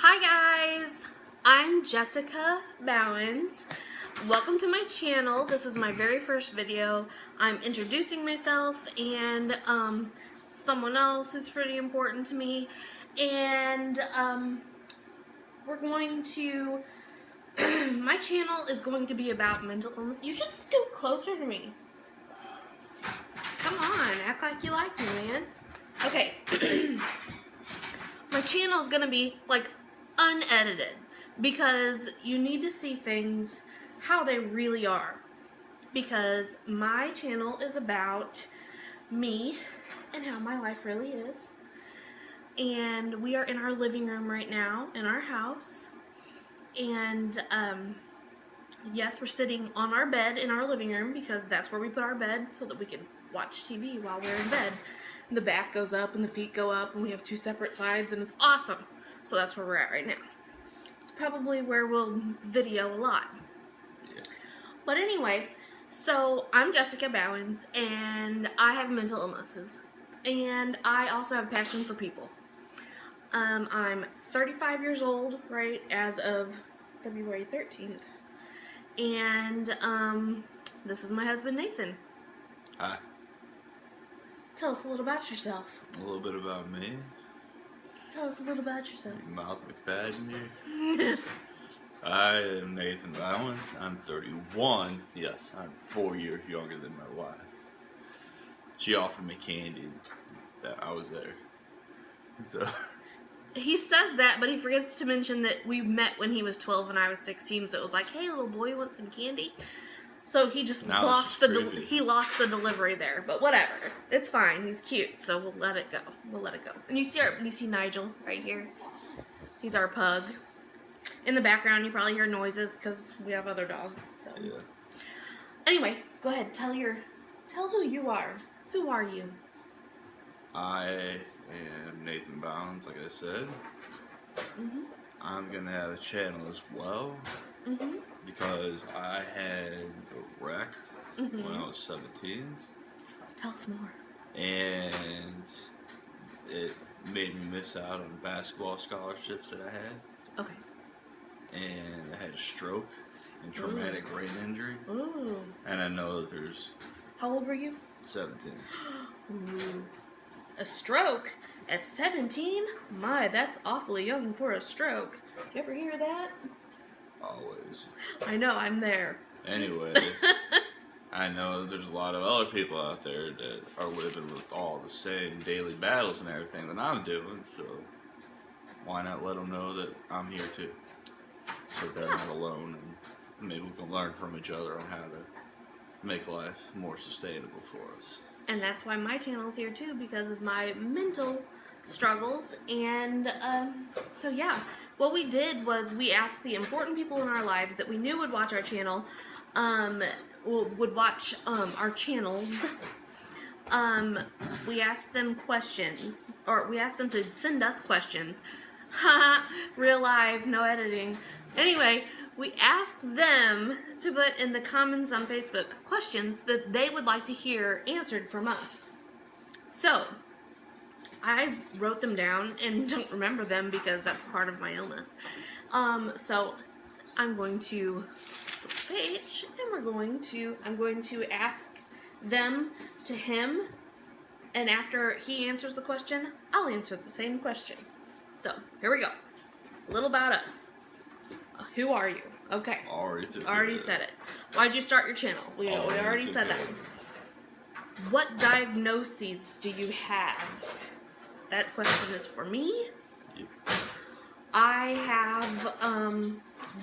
Hi guys, I'm Jessica Bowens. Welcome to my channel. This is my very first video. I'm introducing myself and someone else who's pretty important to me, and we're going to my channel is going to be about mental illness. You should scoot closer to me. Come on, act like you like me, man. Okay. My channel is gonna be like unedited because you need to see things how they really are, because my channel is about me and how my life really is. And we are in our living room right now in our house, and yes, we're sitting on our bed in our living room because that's where we put our bed so that we can watch TV while we're in bed. The back goes up and the feet go up, and we have two separate sides, and it's awesome. So that's where we're at right now. It's probably where we'll video a lot. Yeah. But anyway, so I'm Jessica Bowens, and I have mental illnesses, and I also have a passion for people. I'm 35 years old, right, as of February 13th. And this is my husband, Nathan. Hi. Tell us a little about yourself. A little bit about me. Tell us a little about yourself. Malcolm McFadden here. I am Nathan Bowens. I'm 31. Yes, I'm 4 years younger than my wife. She offered me candy that I was there. So He says that, but he forgets to mention that we met when he was 12 and I was 16. So it was like, hey, little boy, you want some candy? So he just Now lost it's the creepy. he lost the delivery there. But whatever, it's fine. He's cute, so we'll let it go. We'll let it go. And you see Nigel right here. He's our pug. In the background, you probably hear noises because we have other dogs. So yeah. anyway, go ahead. Tell who you are. Who are you? I am Nathan Bowens, like I said. Mhm. I'm gonna have a channel as well Mhm. because I had a wreck when I was 17. Tell us more. And it made me miss out on basketball scholarships that I had. Okay. And I had a stroke and traumatic brain injury. Ooh. And I know that there's How old were you? 17. Ooh. A stroke at 17? My, that's awfully young for a stroke. Did you ever hear that? Always. I know, I'm there. Anyway, I know that there's a lot of other people out there that are living with all the same daily battles and everything that I'm doing, so why not let them know that I'm here too? So they're not alone, and maybe we can learn from each other on how to make life more sustainable for us. And that's why my channel's here too, because of my mental struggles. And so yeah, what we did was we asked the important people in our lives that we knew would watch our channel, would watch our channels. We asked them questions, or we asked them to send us questions. Haha, real live, no editing. Anyway, we asked them to put in the comments on Facebook questions that they would like to hear answered from us. So, I wrote them down and don't remember them because that's part of my illness. So, I'm going to flip the page and I'm going to ask them to him, and after he answers the question, I'll answer the same question. So, here we go. A little about us. Who are you? Okay. Already said it. Why'd you start your channel? We already said that. What diagnoses do you have? That question is for me. Yep. I have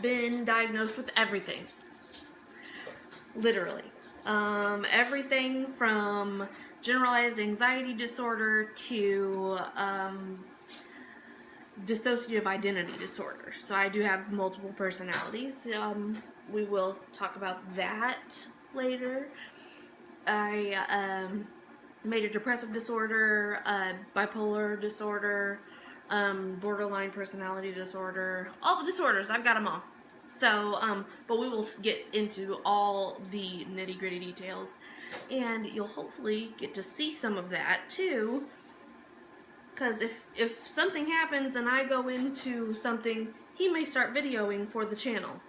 been diagnosed with everything. Literally. Everything from generalized anxiety disorder to dissociative identity disorder. So I do have multiple personalities. We will talk about that later. I major depressive disorder, bipolar disorder, borderline personality disorder, all the disorders. I've got them all. So, but we will get into all the nitty-gritty details, and you'll hopefully get to see some of that too Because if something happens and I go into something, he may start videoing for the channel.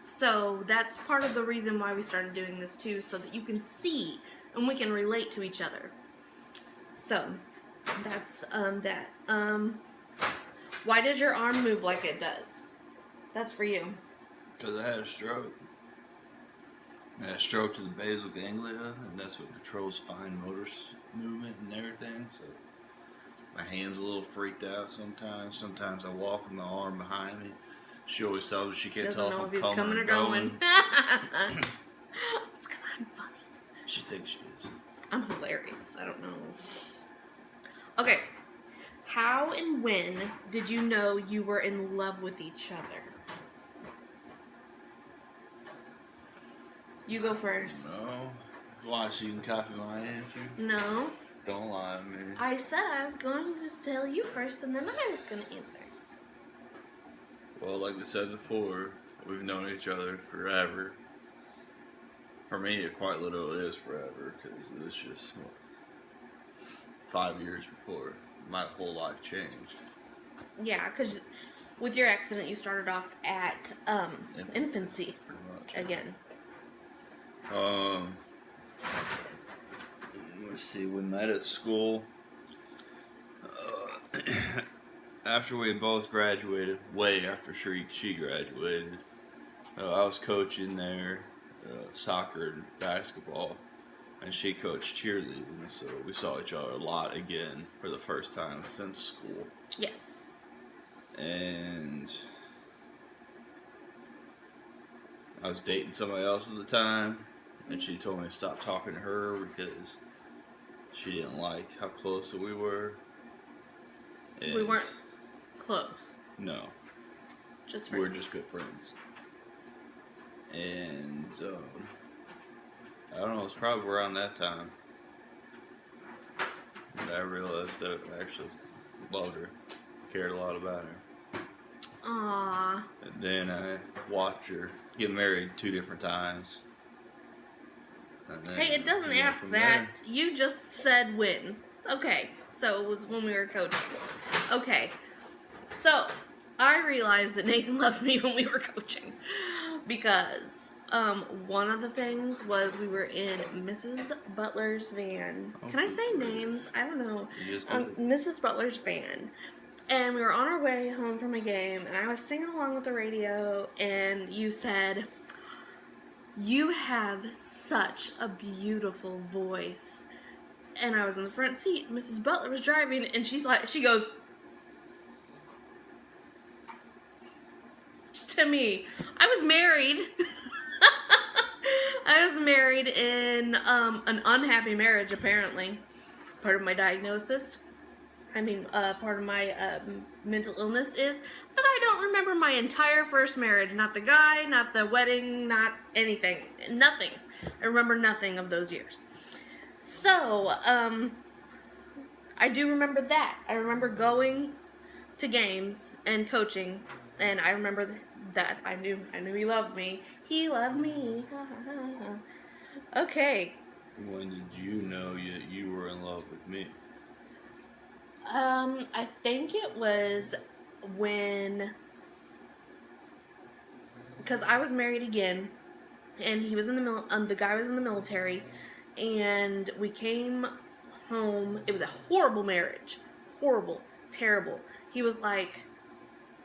So that's part of the reason why we started doing this too, so that you can see and we can relate to each other. So that's that. Why does your arm move like it does? That's for you. Because I had a stroke. I had a stroke to the basal ganglia, and that's what controls fine motor movement and everything. So my hand's a little freaked out sometimes. Sometimes I walk with my arm behind me. She always tells me she can't Doesn't tell know if if I'm he's coming or going. It's because I'm funny. She thinks she is. I'm hilarious. I don't know. Okay. How and when did you know you were in love with each other? You go first. No. Why, so you can copy my answer? No. Don't lie to me. I said I was going to tell you first and then I was going to answer. Well, like we said before, we've known each other forever. For me, it quite literally is forever, because it was just 5 years before my whole life changed. Yeah, because with your accident, you started off at infancy Pretty much. again. Let's see, we met at school. After we both graduated, way after she graduated, I was coaching there, soccer and basketball, and she coached cheerleading, so we saw each other a lot again for the first time since school. Yes. And I was dating somebody else at the time, and she told me to stop talking to her because she didn't like how close we were. And We weren't close. No. Just We friends. were just good friends. And, I don't know, it was probably around that time that I realized that I actually loved her, cared a lot about her. Aww. And then I watched her get married 2 different times. And then Hey, it doesn't we went ask from that. there. You just said when. Okay, so it was when we were coaching. Okay, so I realized that Nathan loved me when we were coaching because one of the things was we were in Mrs. Butler's van. Can I say names? I don't know. You just did. Mrs. Butler's van. And we were on our way home from a game, and I was singing along with the radio, and you said, "You have such a beautiful voice." And I was in the front seat. Mrs. Butler was driving, and she goes to me. I was married. I was married in an unhappy marriage, apparently. Part of my diagnosis. Part of my mental illness is that I don't remember my entire first marriage. Not the guy, not the wedding, not anything. Nothing. I remember nothing of those years. So, I do remember that. I remember going to games and coaching, and I remember that I knew he loved me. He loved me. Okay. When did you know you were in love with me? I think it was when, because I was married again, and he was in the guy was in the military, and we came home. It was a horrible marriage, horrible, terrible. He was like,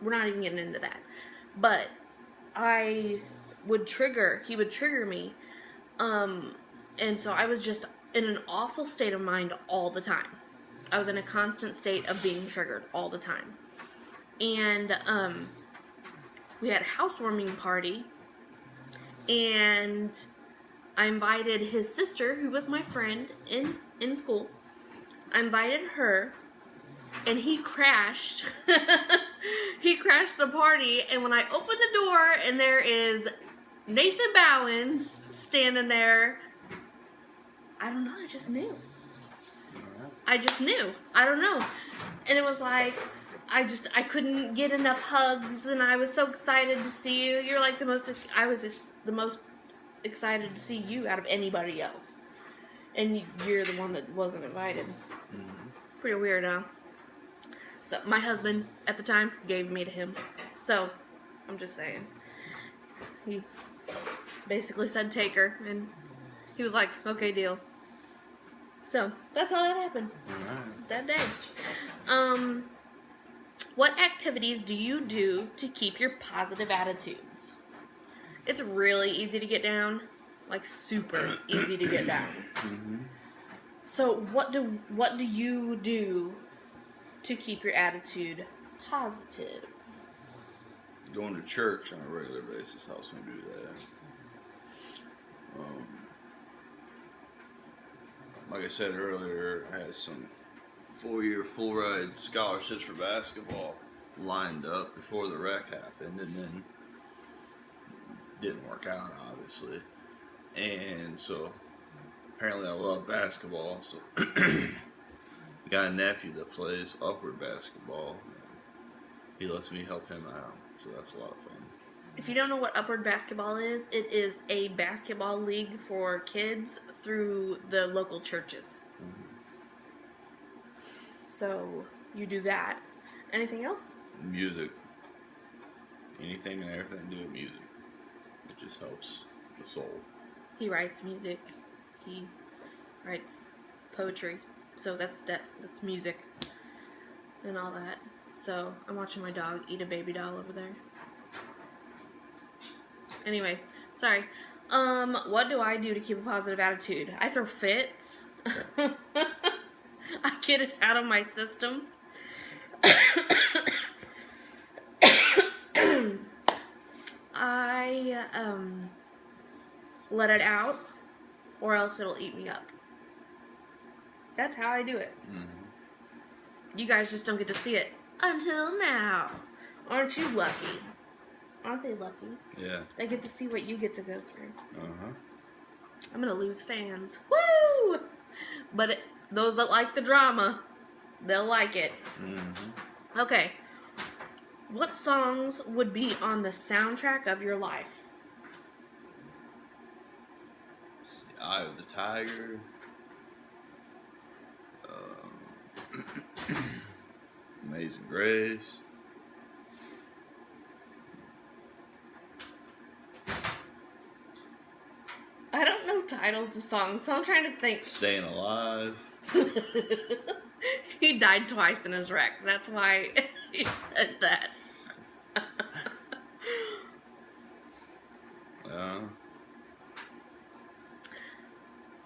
we're not even getting into that, but he would trigger me, and so I was just in an awful state of mind all the time. I was in a constant state of being triggered all the time. And we had a housewarming party, and I invited his sister, who was my friend in school. I invited her, and he crashed. He crashed the party, and when I opened the door, and there is Nathan Bowens standing there, I don't know, I just knew. I just knew. I don't know. And it was like, I couldn't get enough hugs, and I was so excited to see you. You're like I was just the most excited to see you out of anybody else. And you're the one that wasn't invited. Mm-hmm. Pretty weird, huh? So my husband at the time gave me to him. So I'm just saying. He basically said take her, and he was like, okay, deal. So that's all that happened that day. What activities do you do to keep your positive attitudes? It's really easy to get down, like super easy to get down. Mm-hmm. So what do you do to keep your attitude positive? Going to church on a regular basis helps me do that. Like I said earlier, I had some 4-year full ride scholarships for basketball lined up before the wreck happened, and then didn't work out, obviously. And so apparently I love basketball, so I got a nephew that plays upward basketball. He lets me help him out, so that's a lot of fun. If you don't know what Upward Basketball is, it is a basketball league for kids through the local churches. Mm-hmm. So you do that. Anything else? Music. Anything and everything to do with music. It just helps the soul. He writes music. He writes poetry. So that's music and all that. So I'm watching my dog eat a baby doll over there. Anyway, sorry. What do I do to keep a positive attitude? I throw fits. I get it out of my system. I let it out, or else it'll eat me up. That's how I do it. Mm-hmm. You guys just don't get to see it until now. Aren't you lucky? Aren't they lucky? Yeah. They get to see what you get to go through. Uh-huh. I'm gonna lose fans. Woo! But those that like the drama, they'll like it. Mm-hmm. Okay. What songs would be on the soundtrack of your life? Eye of the Tiger. Amazing Grace. I don't know titles to songs, so I'm trying to think. Staying Alive. He died twice in his wreck. That's why he said that.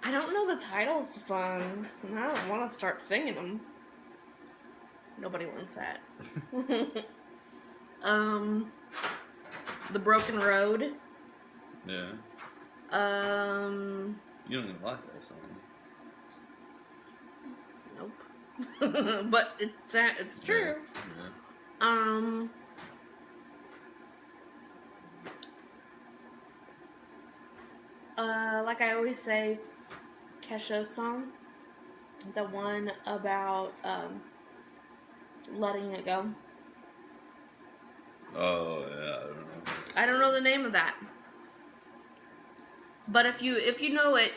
I don't know the titles to songs, and I don't want to start singing them. Nobody wants that. The Broken Road. Yeah. You don't even like that song. Nope. But it's true. Yeah. Like I always say, Kesha's song, the one about letting it go. Oh yeah, I don't know. I don't know the name of that, but if you know it,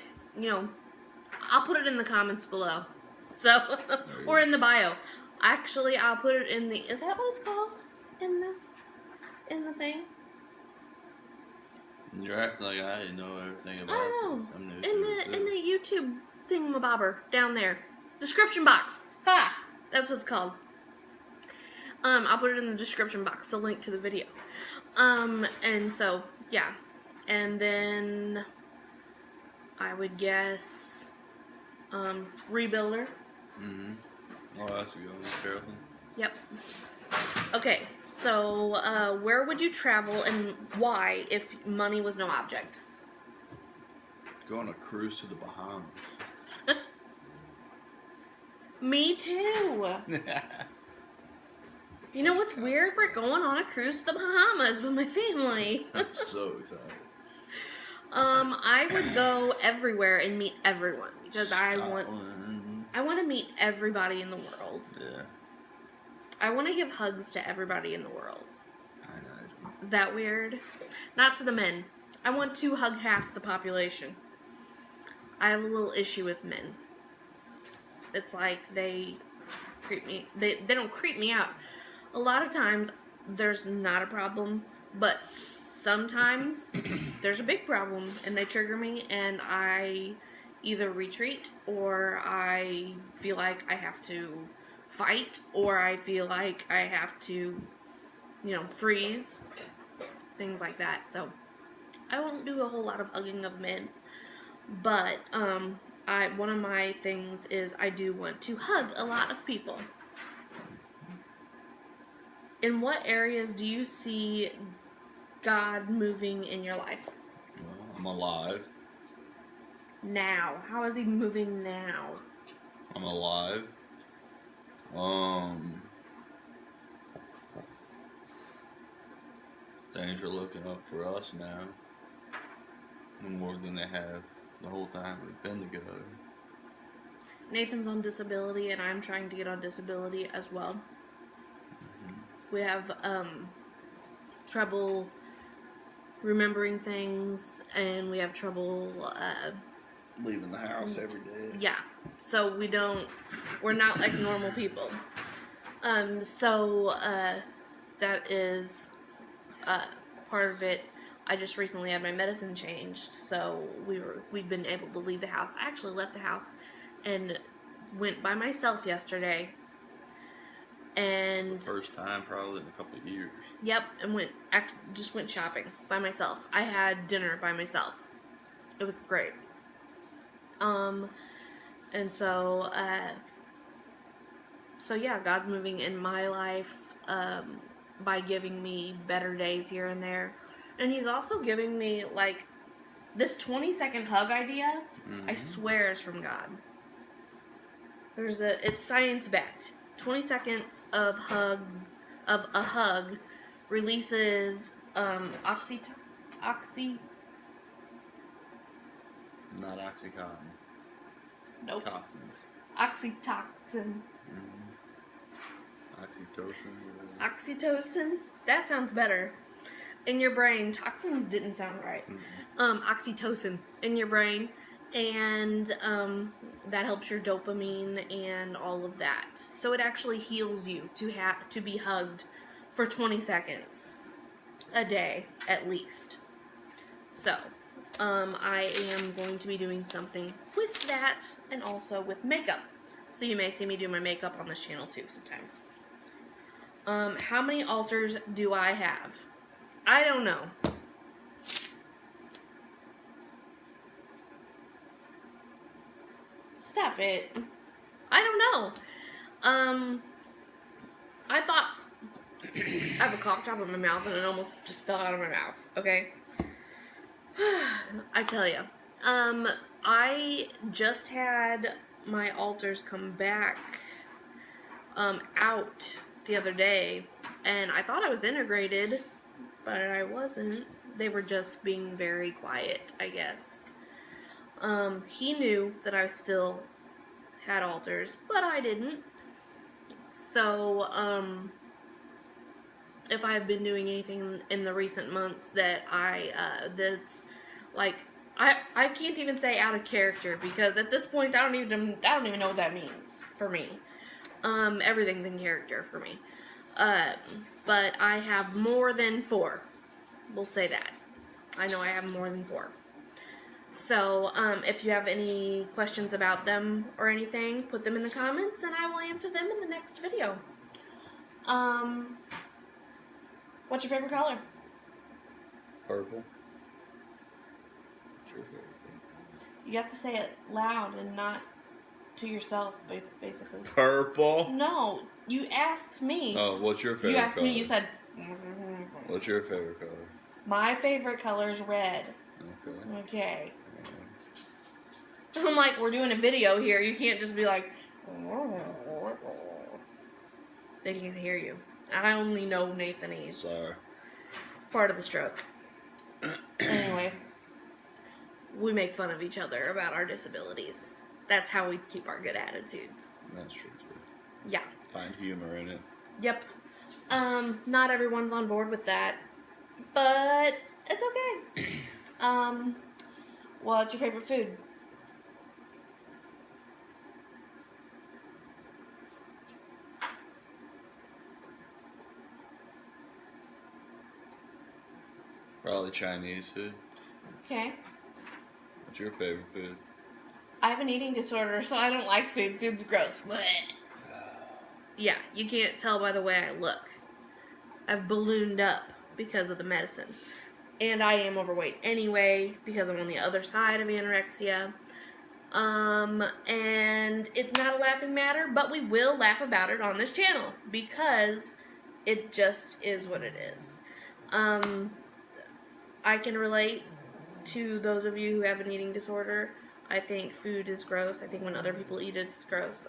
I'll put it in the comments below. So, or in the bio. Actually, I'll put it in the. Is that what it's called? In the thing. You're acting like I didn't know everything about I don't this. know. I'm new In the YouTube thingamabobber down there, description box. Ha! That's what it's called. I'll put it in the description box, the link to the video. And so yeah, and then I would guess, Rebuilder. Mm-hmm. Oh, that's a good one. Carolyn. Yep. Okay. So, where would you travel and why if money was no object? Go on a cruise to the Bahamas. Me too. You know what's weird? We're going on a cruise to the Bahamas with my family. I'm so excited. I would go everywhere and meet everyone because Scotland. I want to meet everybody in the world. Yeah. I want to give hugs to everybody in the world. I know. Is that weird? Not to the men. I want to hug half the population. I have a little issue with men. It's like they creep me. They don't creep me out. A lot of times there's not a problem, but sometimes there's a big problem and they trigger me and I either retreat or I feel like I have to fight or I feel like I have to, freeze, things like that. So I won't do a whole lot of hugging of men, but one of my things is I do want to hug a lot of people. In what areas do you see God moving in your life? Well, I'm alive. Now. How is he moving now? I'm alive. Things are looking up for us now. More than they have the whole time we've been together. Nathan's on disability and I'm trying to get on disability as well. Mm-hmm. We have trouble remembering things and we have trouble leaving the house every day. Yeah. So we're not like normal people. So that is part of it. I just recently had my medicine changed, so we've been able to leave the house. I actually left the house and went by myself yesterday. And first time probably in a couple of years. Yep, and just went shopping by myself. I had dinner by myself. It was great. And so yeah, God's moving in my life by giving me better days here and there. And he's also giving me, like, this 20-second hug idea, I swear is from God. It's science-backed. 20 seconds of a hug releases, Not Oxycontin. Nope. Toxins. Oxytocin. Oxytocin. Oxytocin? That sounds better. In your brain, toxins didn't sound right. Oxytocin in your brain, and that helps your dopamine and all of that. So it actually heals you to be hugged for 20 seconds a day at least. So I am going to be doing something with that and also with makeup. So you may see me do my makeup on this channel too sometimes. How many altars do I have? I don't know. Stop it. I don't know. I thought I have a cough drop in my mouth and it almost just fell out of my mouth. Okay. I tell you. I just had my altars come back out the other day, and I thought I was integrated, but I wasn't. They were just being very quiet, I guess. He knew that I still had altars, but I didn't. So, if I've been doing anything in the recent months that that's like, I can't even say out of character, because at this point I don't even know what that means for me. Everything's in character for me. But I have more than 4. We'll say that. I know I have more than 4. So, if you have any questions about them or anything, put them in the comments and I will answer them in the next video. What's your favorite color? Purple. What's your favorite color? You have to say it loud and not to yourself, basically. Purple? No, you asked me. Oh, what's your favorite color? You asked me, you said... What's your favorite color? My favorite color is red. Okay. I'm like, we're doing a video here. You can't just be like... They can't hear you. I only know Nathanese. Sorry. Part of the stroke. Anyway. We make fun of each other about our disabilities. That's how we keep our good attitudes. That's true, too. Yeah. Find humor in it. Yep. Not everyone's on board with that. But it's okay. What's your favorite food? Probably Chinese food. Okay. What's your favorite food? I have an eating disorder, so I don't like food. Food's gross. Blech. Yeah, you can't tell by the way I look. I've ballooned up because of the medicine. And I am overweight anyway, because I'm on the other side of anorexia. And it's not a laughing matter, but we will laugh about it on this channel, because it just is what it is. I can relate to those of you who have an eating disorder. I think food is gross. I think when other people eat it, it's gross.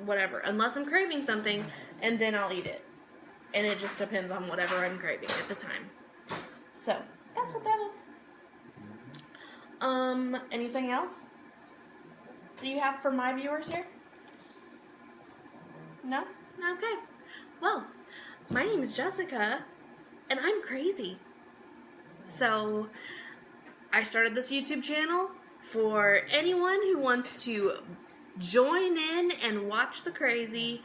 Whatever. Unless I'm craving something, and then I'll eat it. And it just depends on whatever I'm craving at the time. So, that's what that is. Anything else that you have for my viewers here? No? Okay. Well, my name is Jessica, and I'm crazy. So, I started this YouTube channel for anyone who wants to join in and watch the crazy,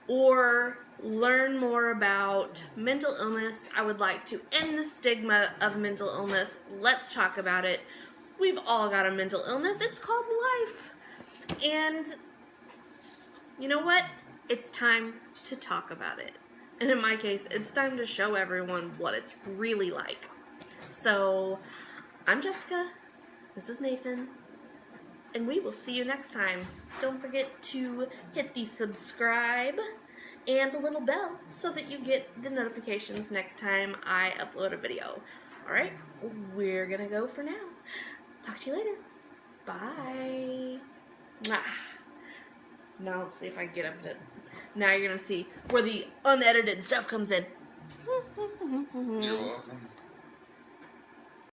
or learn more about mental illness. I would like to end the stigma of mental illness. Let's talk about it. We've all got a mental illness. It's called life. And you know what? It's time to talk about it. And in my case, it's time to show everyone what it's really like. So, I'm Jessica. This is Nathan. And we will see you next time. Don't forget to hit the subscribe and the little bell so that you get the notifications next time I upload a video. Alright, we're gonna go for now. Talk to you later. Bye. Mwah. Now let's see if I can get up to it. Now you're gonna see where the unedited stuff comes in.